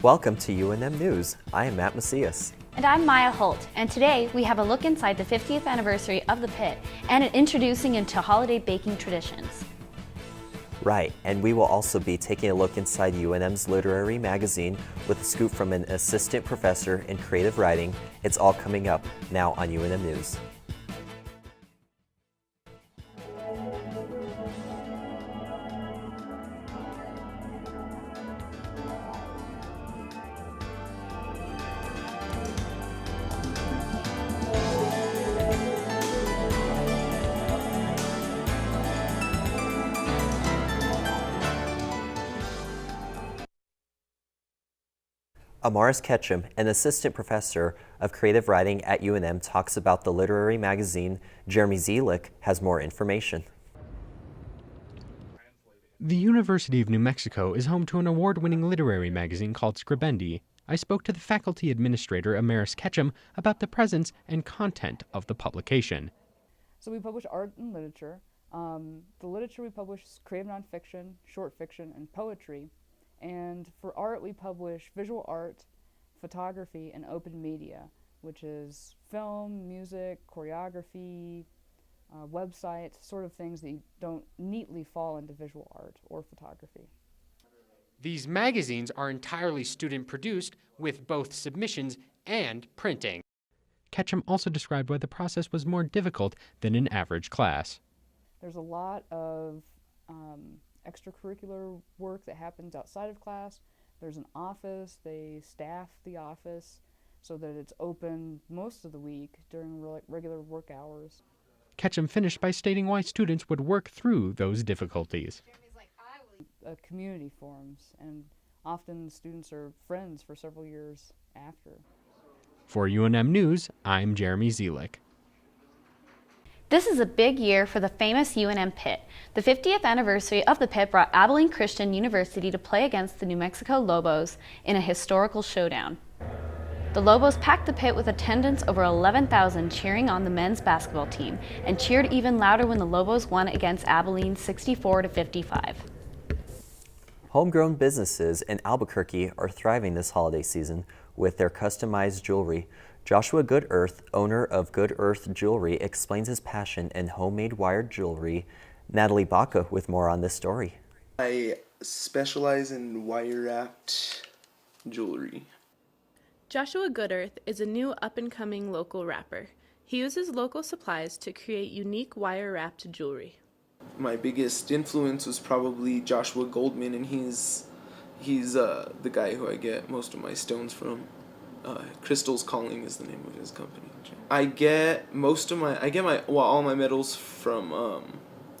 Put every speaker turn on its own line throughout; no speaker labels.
Welcome to UNM News. I am Matt Macias.
And I'm Maya Holt, and today we have a look inside the 50th anniversary of the Pit and introducing into holiday baking traditions.
Right, and we will also be taking a look inside UNM's literary magazine with a scoop from an assistant professor in creative writing. It's all coming up now on UNM News. Amaris Ketchum, an assistant professor of creative writing at UNM, talks about the literary magazine. Jeremy Zielik has more information.
The University of New Mexico is home to an award-winning literary magazine called Scribendi. I spoke to the faculty administrator, Amaris Ketchum, about the presence and content of the publication.
So we publish art and literature. The literature we publish is creative nonfiction, short fiction, and poetry. And for art, we publish visual art, photography, and open media, which is film, music, choreography, websites, sort of things that don't neatly fall into visual art or photography.
These magazines are entirely student-produced, with both submissions and printing. Ketchum also described why the process was more difficult than an average class.
There's a lot of extracurricular work that happens outside of class. There's an office. They staff the office so that it's open most of the week during regular work hours.
Ketchum finished by stating why students would work through those difficulties.
Community forums, and often students are friends for several years after.
For UNM News, I'm Jeremy Zielik.
This is a big year for the famous UNM Pit. The 50th anniversary of the Pit brought Abilene Christian University to play against the New Mexico Lobos in a historical showdown. The Lobos packed the Pit with attendance over 11,000 cheering on the men's basketball team and cheered even louder when the Lobos won against Abilene 64-55.
Homegrown businesses in Albuquerque are thriving this holiday season with their customized jewelry. Joshua Goodearth, owner of Goodearth Jewelry, explains his passion in homemade wired jewelry. Natalie Baca with more on this story.
I specialize in wire-wrapped jewelry.
Joshua Goodearth is a new up-and-coming local rapper. He uses local supplies to create unique wire-wrapped jewelry.
My biggest influence was probably Joshua Goldman, and he's the guy who I get most of my stones from. Crystal's Calling is the name of his company. I get all my medals from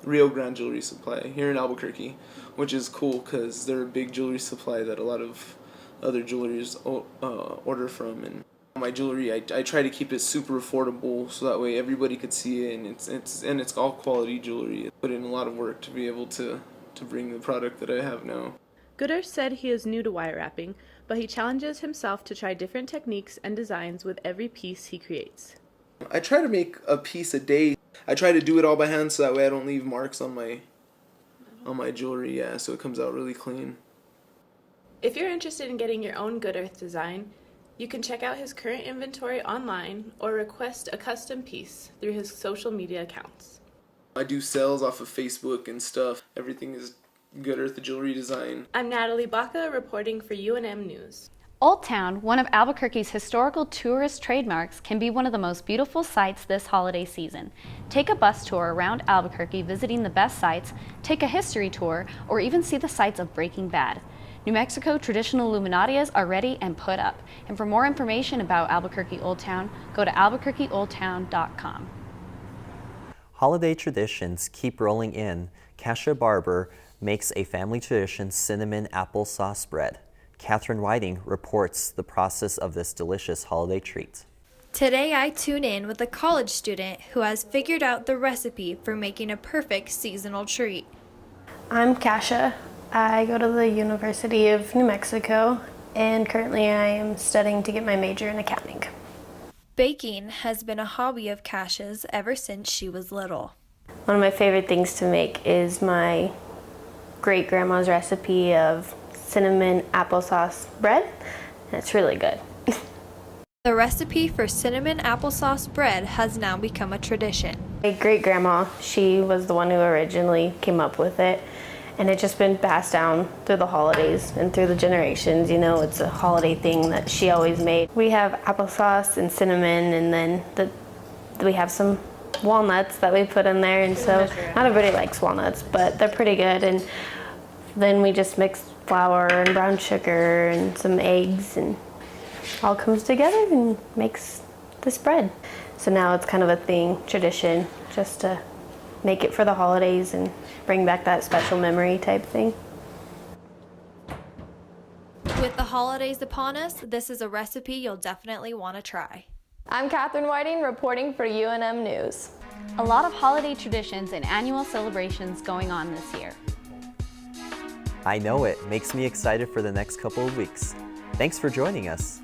Rio Grande Jewelry Supply here in Albuquerque, which is cool because they're a big jewelry supply that a lot of other jewelers order from. And my jewelry, I try to keep it super affordable so that way everybody could see it, and it's all quality jewelry. I put in a lot of work to be able to bring the product that I have now.
Goodearth said he is new to wire wrapping, but he challenges himself to try different techniques and designs with every piece he creates.
I try to make a piece a day. I try to do it all by hand so that way I don't leave marks on my jewelry, so it comes out really clean.
If you're interested in getting your own Goodearth design, you can check out his current inventory online or request a custom piece through his social media accounts.
I do sales off of Facebook and stuff. Everything is Goodearth Jewelry Design.
I'm Natalie Baca reporting for UNM News.
Old Town, one of Albuquerque's historical tourist trademarks, can be one of the most beautiful sights this holiday season. Take a bus tour around Albuquerque visiting the best sites, take a history tour, or even see the sights of Breaking Bad. New Mexico traditional luminarias are ready and put up. And for more information about Albuquerque Old Town, go to albuquerqueoldtown.com.
Holiday traditions keep rolling in. Kasha Barber makes a family tradition cinnamon applesauce bread. Catherine Whiting reports the process of this delicious holiday treat.
Today I tune in with a college student who has figured out the recipe for making a perfect seasonal treat.
I'm Kasha. I go to the University of New Mexico, and currently I am studying to get my major in accounting.
Baking has been a hobby of Kasha's ever since she was little.
One of my favorite things to make is my great-grandma's recipe of cinnamon applesauce bread, and it's really good.
The recipe for cinnamon applesauce bread has now become a tradition.
My great-grandma, she was the one who originally came up with it, and it's just been passed down through the holidays and through the generations. You know, it's a holiday thing that she always made. We have applesauce and cinnamon, and then we have some walnuts that we put in there, and so not everybody likes walnuts, but they're pretty good. And then we just mix flour and brown sugar and some eggs, and all comes together and makes this bread. So now it's kind of a thing, tradition, just to make it for the holidays and bring back that special memory type thing.
With the holidays upon us, this is a recipe you'll definitely want to try.
I'm Catherine Whiting reporting for UNM News.
A lot of holiday traditions and annual celebrations going on this year.
I know it makes me excited for the next couple of weeks. Thanks for joining us.